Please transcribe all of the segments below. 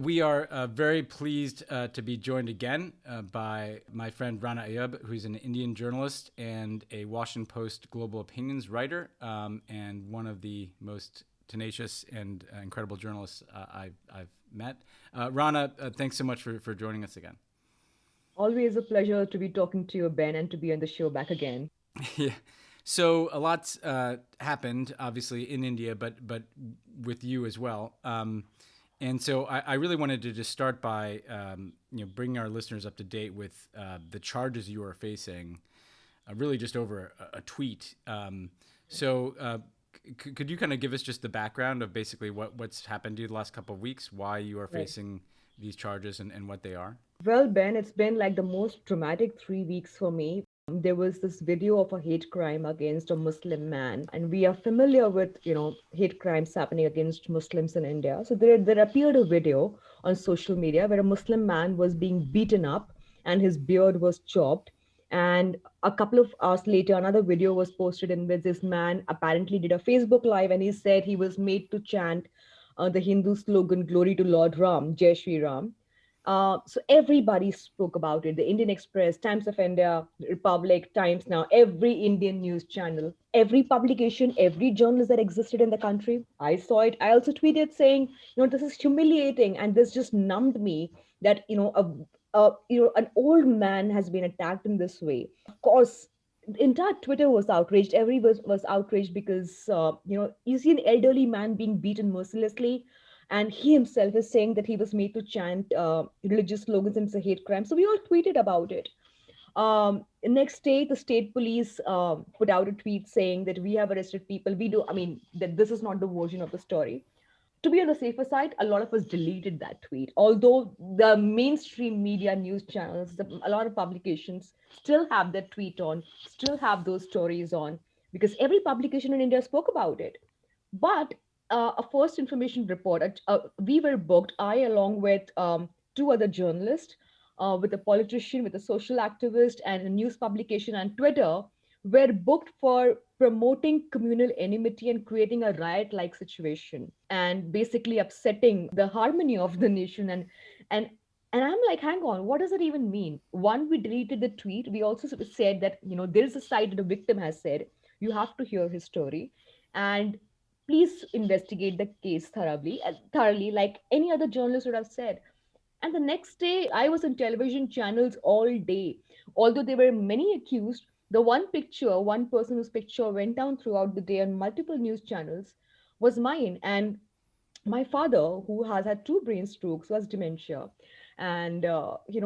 We are very pleased to be joined again by my friend Rana Ayyub, who's an Indian journalist and a Washington Post global opinions writer, and one of the most tenacious and incredible journalists I've met. Rana, thanks so much for joining us again. Always a pleasure to be talking to you, Ben, and to be on the show back again. Yeah. So a lot's happened, obviously, in India, but with you as well. And so I really wanted to just start by bringing our listeners up to date with the charges you are facing, really just over a tweet. Could you kind of give us just the background of basically what's happened to you the last couple of weeks, why you are Right. facing these charges and what they are? Well, Ben, it's been like the most traumatic 3 weeks for me. There was this video of a hate crime against a Muslim man, and we are familiar with, hate crimes happening against Muslims in India. So there appeared a video on social media where a Muslim man was being beaten up and his beard was chopped. And a couple of hours later, another video was posted in which this man apparently did a Facebook Live and he said he was made to chant the Hindu slogan, Glory to Lord Ram, Jai Shri Ram. So everybody spoke about it. The Indian Express, Times of India, Republic, Times Now, every Indian news channel, every publication, every journalist that existed in the country. I saw it. I also tweeted saying, this is humiliating, and this just numbed me that an old man has been attacked in this way. Of course, the entire Twitter was outraged. Everybody was outraged because you see an elderly man being beaten mercilessly, and he himself is saying that he was made to chant religious slogans and it's a hate crime. So we all tweeted about it. Next day, the state police put out a tweet saying that we have arrested people. That this is not the version of the story. To be on the safer side, a lot of us deleted that tweet. Although the mainstream media news channels, a lot of publications still have that tweet on, still have those stories on, because every publication in India spoke about it. But a first information report, we were booked, I along with two other journalists, with a politician, with a social activist, and a news publication and Twitter, were booked for promoting communal enmity and creating a riot like situation and basically upsetting the harmony of the nation. And and I'm like, hang on, what does it even mean? One, we deleted the tweet. We also said that, there's a side that the victim has said, you have to hear his story. And please investigate the case thoroughly, like any other journalist would have said. And the next day, I was on television channels all day. Although there were many accused, the one person whose picture went down throughout the day on multiple news channels was mine. And my father, who has had two brain strokes, was dementia. And,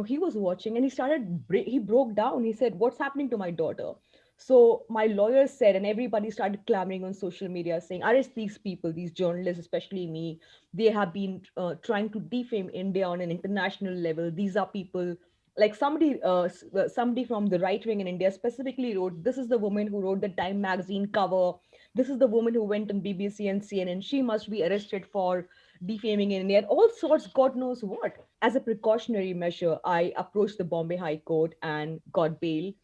he was watching and he broke down. He said, "What's happening to my daughter?" So my lawyer said, and everybody started clamoring on social media saying, "Arrest these people, these journalists, especially me. They have been trying to defame India on an international level. These are people like somebody from the right wing in India specifically wrote, this is the woman who wrote the Time magazine cover. This is the woman who went on BBC and CNN. She must be arrested for defaming in India, and all sorts, God knows what." As a precautionary measure, I approached the Bombay High Court and got bail.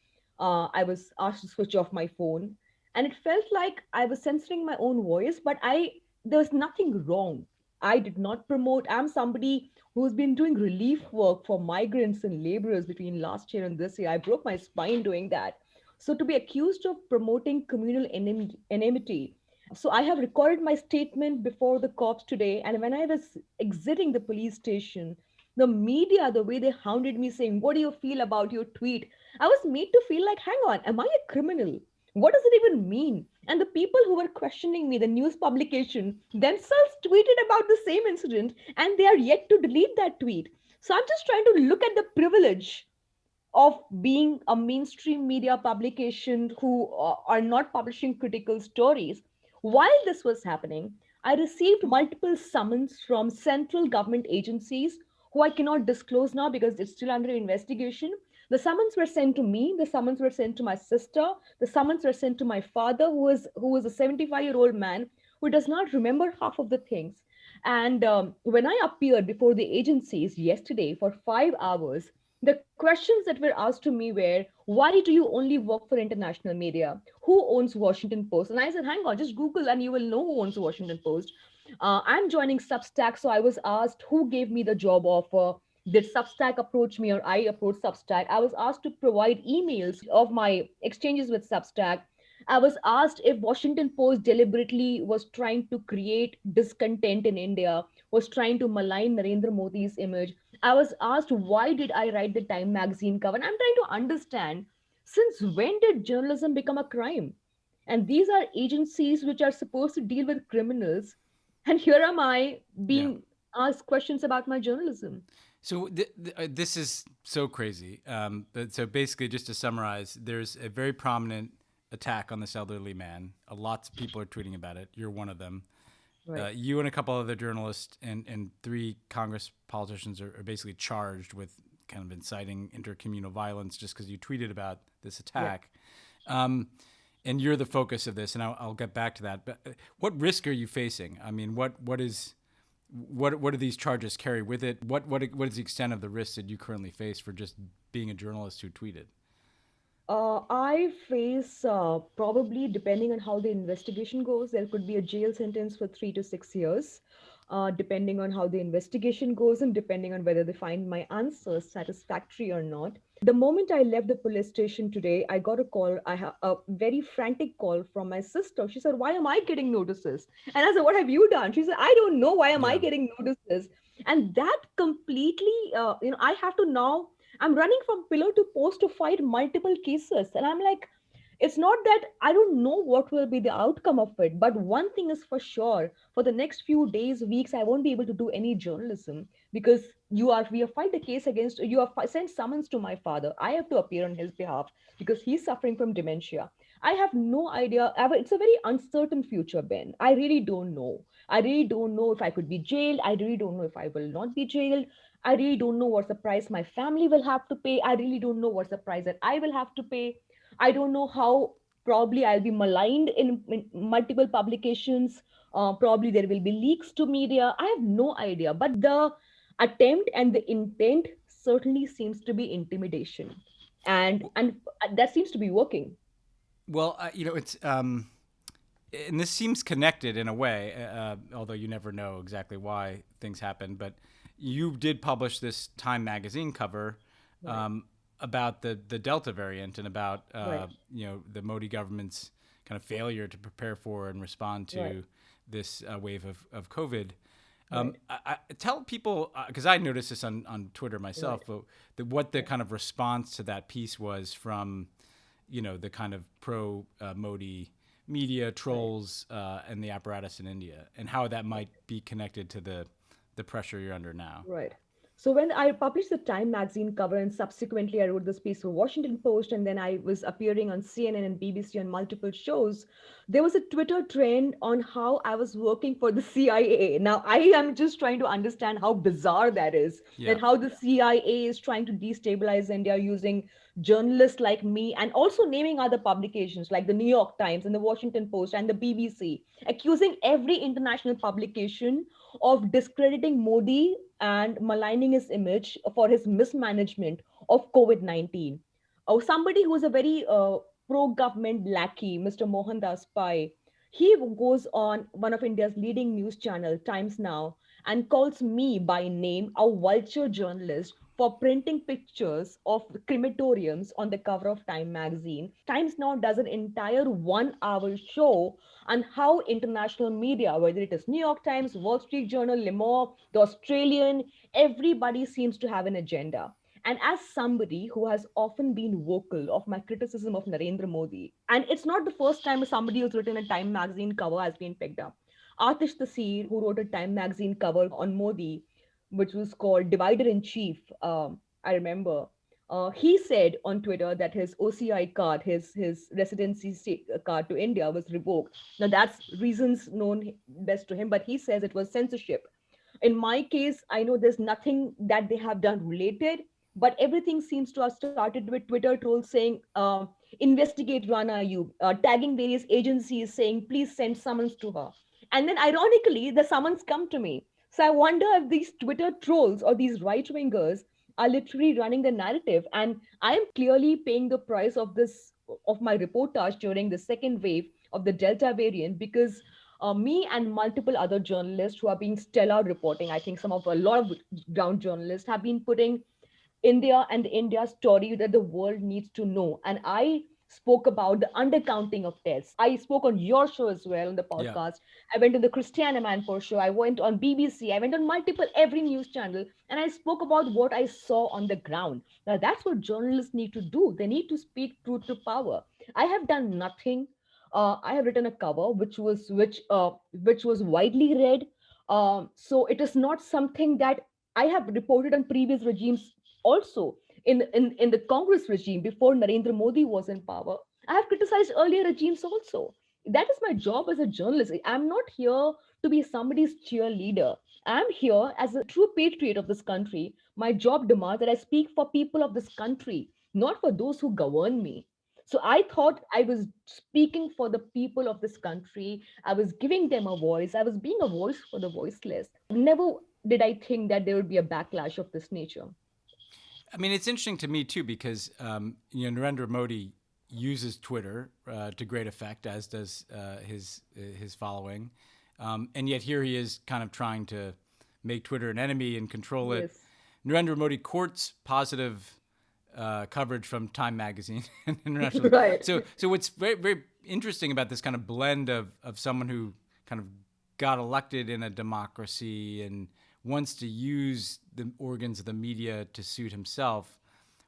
I was asked to switch off my phone, and it felt like I was censoring my own voice, but there was nothing wrong. I did not promote. I'm somebody who's been doing relief work for migrants and laborers between last year and this year. I broke my spine doing that. So to be accused of promoting communal enmity. So I have recorded my statement before the cops today, and when I was exiting the police station, the media, the way they hounded me saying, "What do you feel about your tweet?" I was made to feel like, hang on, am I a criminal? What does it even mean? And the people who were questioning me, the news publication, themselves tweeted about the same incident, and they are yet to delete that tweet. So I'm just trying to look at the privilege of being a mainstream media publication who are not publishing critical stories. While this was happening, I received multiple summons from central government agencies who I cannot disclose now because it's still under investigation. The summons were sent to me, the summons were sent to my sister, the summons were sent to my father, who is a 75-year-old man who does not remember half of the things. And when I appeared before the agencies yesterday for 5 hours, The questions that were asked to me were, why do you only work for international media? Who owns Washington Post? And I said, hang on, just Google and you will know who owns Washington Post. I'm joining Substack, so I was asked who gave me the job offer. Did Substack approach me or I approach Substack? I was asked to provide emails of my exchanges with Substack. I was asked if Washington Post deliberately was trying to create discontent in India, was trying to malign Narendra Modi's image. I was asked why did I write the Time magazine cover? And I'm trying to understand, since when did journalism become a crime? And these are agencies which are supposed to deal with criminals. And here am I Yeah. being asked questions about my journalism. So this is so crazy. But so basically, just to summarize, there's a very prominent attack on this elderly man. Lots of people are tweeting about it. You're one of them. Right. You and a couple other journalists and three Congress politicians are basically charged with kind of inciting intercommunal violence just because you tweeted about this attack. And you're the focus of this, and I'll get back to that. But what risk are you facing? I mean, what do these charges carry with it? What is the extent of the risk that you currently face for just being a journalist who tweeted? I face probably, depending on how the investigation goes, there could be a jail sentence for 3 to 6 years, depending on how the investigation goes and depending on whether they find my answers satisfactory or not. The moment I left the police station today, I got a call. I have a very frantic call from my sister. She said, "Why am I getting notices?" And I said, "What have you done?" She said, "I don't know. Why am I Yeah. getting notices?" And that completely, I have to now I'm running from pillar to post to fight multiple cases. And I'm like, it's not that I don't know what will be the outcome of it. But one thing is for sure, for the next few days, weeks, I won't be able to do any journalism because we have filed a case against, you have sent summons to my father. I have to appear on his behalf because he's suffering from dementia. I have no idea. It's a very uncertain future, Ben. I really don't know. I really don't know if I could be jailed. I really don't know if I will not be jailed. I really don't know what's the price my family will have to pay. I really don't know what's the price that I will have to pay. I don't know how probably I'll be maligned in multiple publications. Probably there will be leaks to media. I have no idea. But the attempt and the intent certainly seems to be intimidation. And that seems to be working. Well, it's and this seems connected in a way, although you never know exactly why things happen. But you did publish this Time magazine cover Right. about the Delta variant and about Right. the Modi government's kind of failure to prepare for and respond Right. to this wave of COVID. Right. I tell people because I noticed this on Twitter myself, Right. but what the kind of response to that piece was from the kind of pro Modi media Right. trolls and the apparatus in India, and how that might be connected to the pressure you're under now. Right. So when I published the Time magazine cover and subsequently I wrote this piece for Washington Post and then I was appearing on CNN and BBC on multiple shows, there was a Twitter trend on how I was working for the CIA. Now I am just trying to understand how bizarre that is, Yeah. that how the CIA is trying to destabilize India using journalists like me and also naming other publications like the New York Times and the Washington Post and the BBC, accusing every international publication of discrediting Modi and maligning his image for his mismanagement of COVID 19. Somebody who is a very pro government lackey, Mr. Mohandas Pai, he goes on one of India's leading news channel, Times Now, and calls me by name a vulture journalist for printing pictures of crematoriums on the cover of Time magazine. Times Now does an entire 1 hour show on how international media, whether it is New York Times, Wall Street Journal, Le Monde, The Australian, everybody seems to have an agenda. And as somebody who has often been vocal of my criticism of Narendra Modi, and it's not the first time somebody who's written a Time magazine cover has been picked up. Atish Tasir, who wrote a Time magazine cover on Modi, which was called Divider in Chief, I remember. He said on Twitter that his OCI card, his residency card to India was revoked. Now that's reasons known best to him, but he says it was censorship. In my case, I know there's nothing that they have done related, but everything seems to have started with Twitter trolls saying, investigate Rana Ayyub, tagging various agencies saying, please send summons to her. And then ironically, the summons come to me. So I wonder if these Twitter trolls or these right wingers are literally running the narrative. And I am clearly paying the price of this, of my reportage during the second wave of the Delta variant, because me and multiple other journalists who are being stellar reporting, I think some of a lot of ground journalists have been putting India and India's story that the world needs to know. And I spoke about the undercounting of tests. I spoke on your show as well on the Yeah. podcast. I went on the Christiana Manfor show. I went on BBC. I went on multiple every news channel, and I spoke about what I saw on the ground. Now that's what journalists need to do. They need to speak truth to power. I have done nothing. I have written a cover which was widely read. So it is not something that I have reported on previous regimes also. In the Congress regime before Narendra Modi was in power, I have criticized earlier regimes also. That is my job as a journalist. I'm not here to be somebody's cheerleader. I'm here as a true patriot of this country. My job demands that I speak for people of this country, not for those who govern me. So I thought I was speaking for the people of this country. I was giving them a voice. I was being a voice for the voiceless. Never did I think that there would be a backlash of this nature. I mean, it's interesting to me too because Narendra Modi uses Twitter to great effect, as does his following, and yet here he is kind of trying to make Twitter an enemy and control it. Yes. Narendra Modi courts positive coverage from Time Magazine and international. Right. So what's very very interesting about this kind of blend of someone who kind of got elected in a democracy and wants to use the organs of the media to suit himself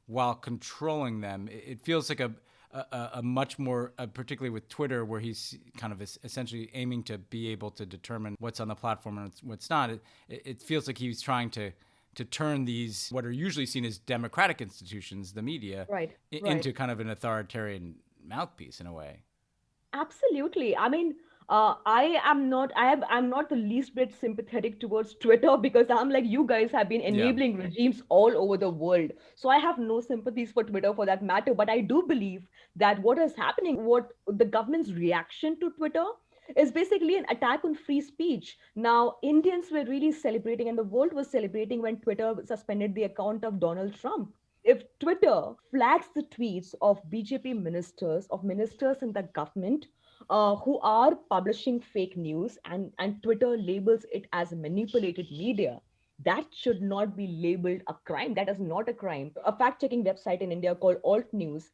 while controlling them. It feels like a much more, particularly with Twitter, where he's kind of essentially aiming to be able to determine what's on the platform and what's not. It feels like he's trying to turn these, what are usually seen as democratic institutions, the media, Right. into kind of an authoritarian mouthpiece in a way. Absolutely. I mean, I'm not the least bit sympathetic towards Twitter, because I'm like, you guys have been Yeah. enabling regimes all over the world. So I have no sympathies for Twitter for that matter. But I do believe that what is happening, what the government's reaction to Twitter is basically an attack on free speech. Now, Indians were really celebrating, and the world was celebrating when Twitter suspended the account of Donald Trump. If Twitter flags the tweets of BJP ministers, of ministers in the government, who are publishing fake news, and Twitter labels it as manipulated media, that should not be labeled a crime. That is not a crime. A fact checking website in India called Alt News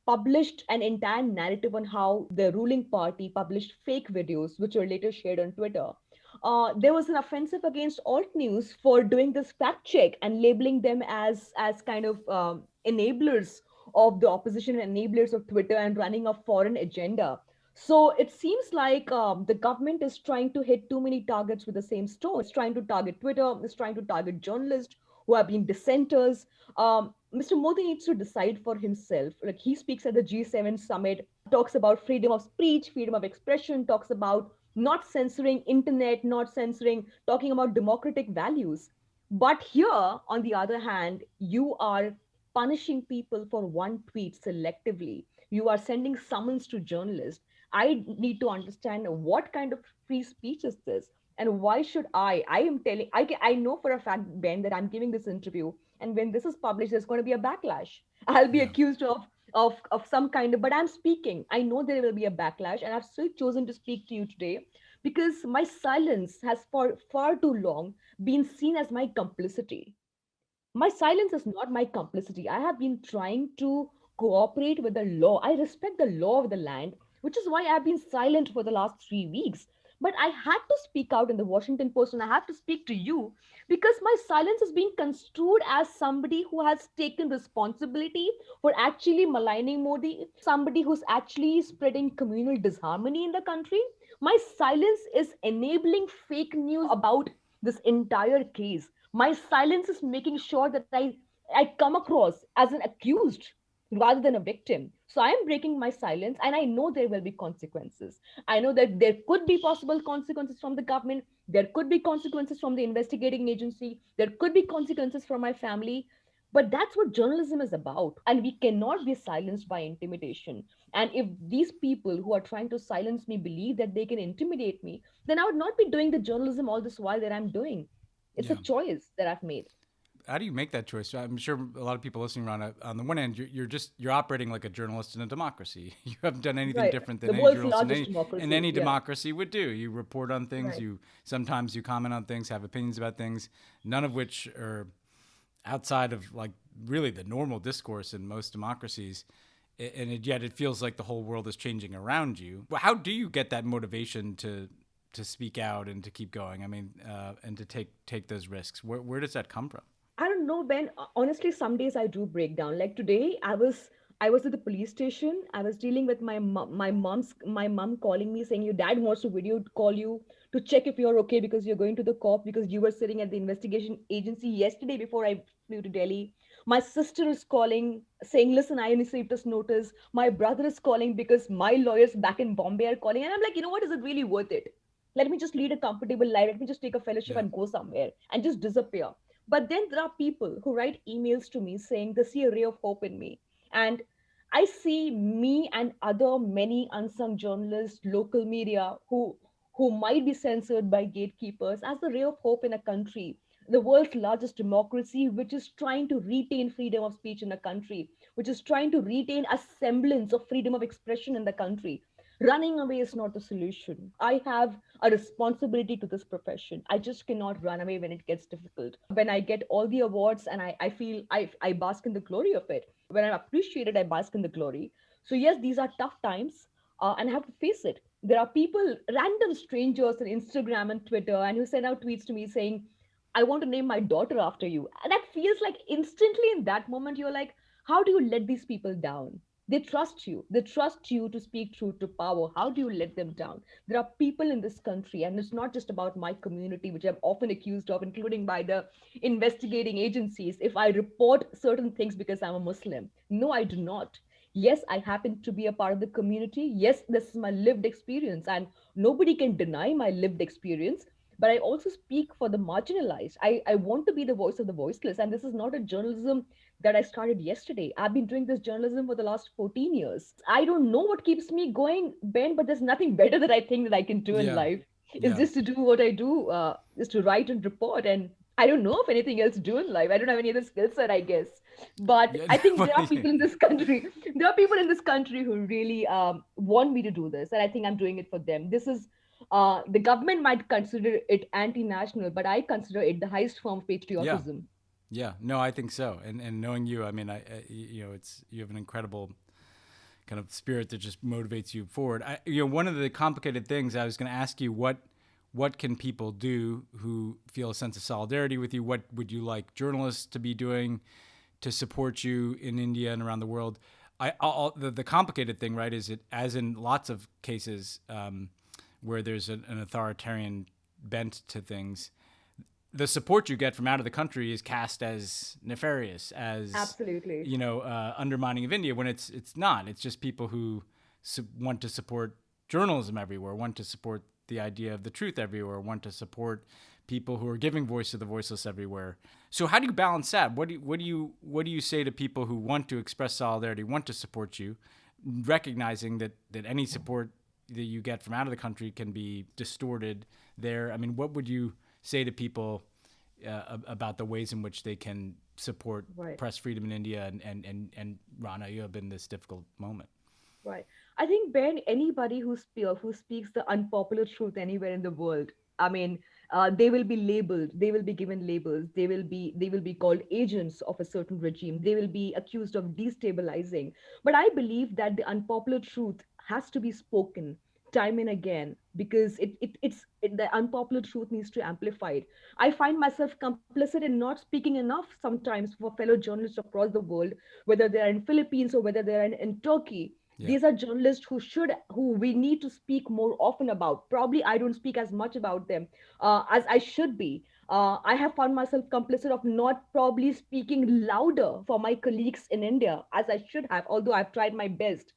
published an entire narrative on how the ruling party published fake videos, which were later shared on Twitter. There was an offensive against alt news for doing this fact check and labeling them as kind of enablers of the opposition and enablers of Twitter and running a foreign agenda. So it seems like the government is trying to hit too many targets with the same stone. It's trying to target Twitter. It's trying to target journalists who have been dissenters. Mr. Modi needs to decide for himself. Like, he speaks at the G7 summit, talks about freedom of speech, freedom of expression, talks about not censoring internet, not censoring, talking about democratic values. But here, on the other hand, you are punishing people for one tweet selectively. You are sending summons to journalists. I need to understand what kind of free speech is this, and why should I am telling, I know for a fact, Ben, that I'm giving this interview, and when this is published, there's going to be a backlash. I'll be Yeah. accused of some kind of, but I'm speaking. I know there will be a backlash, and I've still chosen to speak to you today because my silence has for far too long been seen as my complicity. My silence is not my complicity. I have been trying to cooperate with the law. I respect the law of the land, which is why I've been silent for the last 3 weeks. But I had to speak out in the Washington Post, and I have to speak to you because my silence is being construed as somebody who has taken responsibility for actually maligning Modi, somebody who's actually spreading communal disharmony in the country. My silence is enabling fake news about this entire case. My silence is making sure that I come across as an accused rather than a victim. So I am breaking my silence, and I know there will be consequences. I know that there could be possible consequences from the government, there could be consequences from the investigating agency, there could be consequences from my family. But that's what journalism is about, and we cannot be silenced by intimidation. And if these people who are trying to silence me believe that they can intimidate me, then I would not be doing the journalism all this while that I'm doing. It's a Yeah. choice that I've made. you make that choice? I'm sure a lot of people listening around, on the one hand, you're operating like a journalist in a democracy. You haven't done anything Right. different than The any world's journalist largest in democracy. any Yeah. democracy would do. You report on things. Right. You sometimes you comment on things, have opinions about things, none of which are outside of like really the normal discourse in most democracies. And yet it feels like the whole world is changing around you. How do you get that motivation to speak out and to keep going? I mean, and to take those risks. Where does that come from? I don't know, Ben. Honestly, some days I do break down. Like today, I was at the police station. I was dealing with my mom calling me saying your dad wants to video call you to check if you're okay because you're going to the cop because you were sitting at the investigation agency yesterday before I flew to Delhi. My sister is calling saying, listen, I received this notice. My brother is calling because my lawyers back in Bombay are calling. And I'm like, you know what? Is it really worth it? Let me just lead a comfortable life. Let me just take a fellowship Yeah. and go somewhere and just disappear. But then there are people who write emails to me saying they see a ray of hope in me. And I see me and other many unsung journalists, local media who might be censored by gatekeepers as the ray of hope in a country, the world's largest democracy, which is trying to retain freedom of speech in a country, which is trying to retain a semblance of freedom of expression in the country. Running away is not the solution. I have a responsibility to this profession. I just cannot run away when it gets difficult. When I get all the awards and I feel I bask in the glory of it. When I'm appreciated, I bask in the glory. So, yes, these are tough times and I have to face it. There are people, random strangers on Instagram and Twitter, and who send out tweets to me saying, I want to name my daughter after you. And that feels like instantly in that moment, you're like, how do you let these people down? They trust you. They trust you to speak truth to power. How do you let them down? There are people in this country, and it's not just about my community, which I'm often accused of, including by the investigating agencies, if I report certain things because I'm a Muslim. No, I do not. Yes, I happen to be a part of the community. Yes, this is my lived experience, and nobody can deny my lived experience. But I also speak for the marginalized. I want to be the voice of the voiceless. And this is not a journalism that I started yesterday. I've been doing this journalism for the last 14 years. I don't know what keeps me going, Ben, but there's nothing better that I think that I can do in Yeah. life. It's Yeah. just to do what I do, is to write and report. And I don't know if anything else to do in life. I don't have any other skill set, I guess. But Yeah. I think there are people in this country. There are people in this country who really want me to do this, and I think I'm doing it for them. This is the government might consider it anti-national, but I consider it the highest form of Yeah. patriotism. Yeah. No, I think so. And knowing you, I mean, it's you have an incredible kind of spirit that just motivates you forward. One of the complicated things I was going to ask you, what can people do who feel a sense of solidarity with you? What would you like journalists to be doing to support you in India and around the world? The complicated thing, right, is it, as in lots of cases where there's an authoritarian bent to things, the support you get from out of the country is cast as nefarious, as Absolutely. undermining of India, when it's not. It's just people who want to support journalism everywhere, want to support the idea of the truth everywhere, want to support people who are giving voice to the voiceless everywhere. So how do you balance that? What do you say to people who want to express solidarity, want to support you, recognizing that any support that you get from out of the country can be distorted there? I mean, what would you say to people about the ways in which they can support Right. press freedom in India and Rana Ayyub in this difficult moment? Right. I think, Ben, anybody who speaks the unpopular truth anywhere in the world, I mean, they will be labeled. They will be given labels. They will be called agents of a certain regime. They will be accused of destabilizing. But I believe that the unpopular truth has to be spoken time and again because the unpopular truth needs to amplify it. I find myself complicit in not speaking enough sometimes for fellow journalists across the world, whether they're in Philippines or whether they're in Turkey. Yeah. These are journalists who we need to speak more often about. Probably I don't speak as much about them as I should be. I have found myself complicit of not probably speaking louder for my colleagues in India as I should have, although I've tried my best.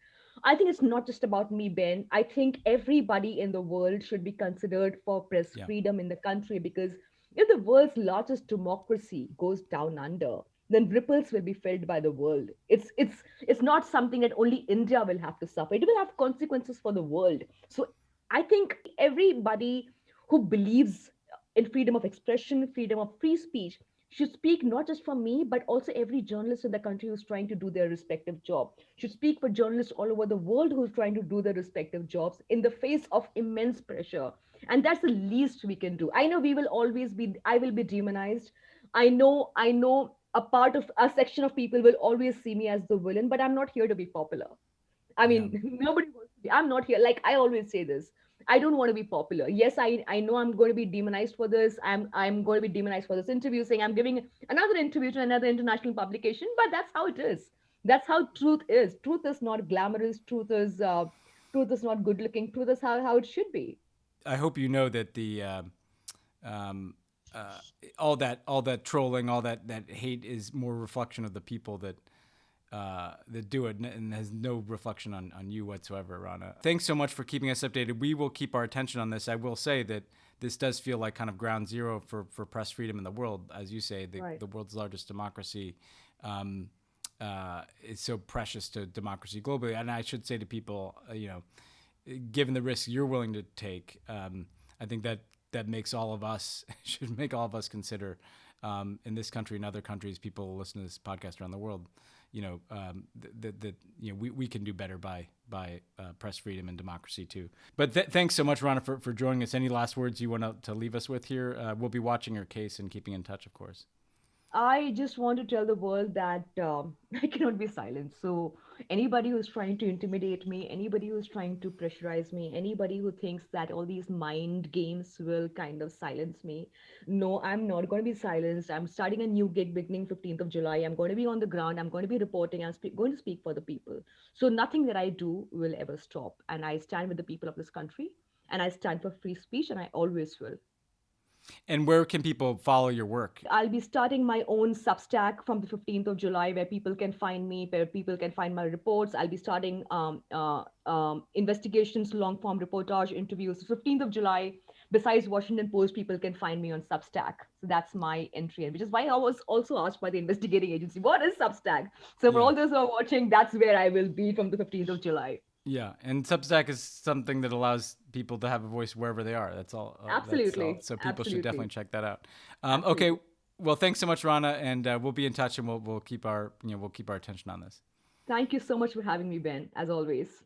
I think it's not just about me, Ben. I think everybody in the world should be considered for press Yeah. freedom in the country because if the world's largest democracy goes down under, then ripples will be felt by the world. It's not something that only India will have to suffer. It will have consequences for the world. So I think everybody who believes in freedom of expression, freedom of free speech, should speak not just for me, but also every journalist in the country who's trying to do their respective job. Should speak for journalists all over the world who's trying to do their respective jobs in the face of immense pressure. And that's the least we can do. I know we will always be, I will be demonized. I know a part of a section of people will always see me as the villain, but I'm not here to be popular. I Yeah. mean, nobody wants to be. I'm not here. Like I always say this. I don't want to be popular. Yes, I know I'm going to be demonized for this. I'm going to be demonized for this interview, saying I'm giving another interview to another international publication. But that's how it is. That's how truth is. Truth is not glamorous. Truth is not good looking. Truth is how it should be. I hope you know that the um, uh, all that trolling, all that hate is more reflection of the people that do it, and has no reflection on you whatsoever, Rana. Thanks so much for keeping us updated. We will keep our attention on this. I will say that this does feel like kind of ground zero for press freedom in the world. As you say, Right. the world's largest democracy is so precious to democracy globally. And I should say to people, given the risks you're willing to take, I think that makes all of us should make all of us consider in this country and other countries, people who listen to this podcast around the world, that we can do better by press freedom and democracy too. But thanks so much, Rana, for joining us. Any last words you want to leave us with here? We'll be watching your case and keeping in touch, of course. I just want to tell the world that I cannot be silent. So, anybody who's trying to intimidate me, anybody who's trying to pressurize me, anybody who thinks that all these mind games will kind of silence me, no, I'm not going to be silenced. I'm starting a new gig beginning 15th of July. I'm going to be on the ground. I'm going to be reporting. Going to speak for the people. So, nothing that I do will ever stop. And I stand with the people of this country and I stand for free speech and I always will. And where can people follow your work? I'll be starting my own Substack from the 15th of July, where people can find me, where people can find my reports. I'll be starting investigations, long form reportage interviews. 15th of July, besides Washington Post, people can find me on Substack. So that's my entry, which is why I was also asked by the investigating agency, what is Substack? So for Yeah. all those who are watching, that's where I will be from the 15th of July. Yeah, and Substack is something that allows people to have a voice wherever they are. That's all. Absolutely. So people should Absolutely. definitely check that out. Absolutely. Okay, well, thanks so much, Rana, and we'll be in touch, and we'll keep our attention on this. Thank you so much for having me, Ben, as always.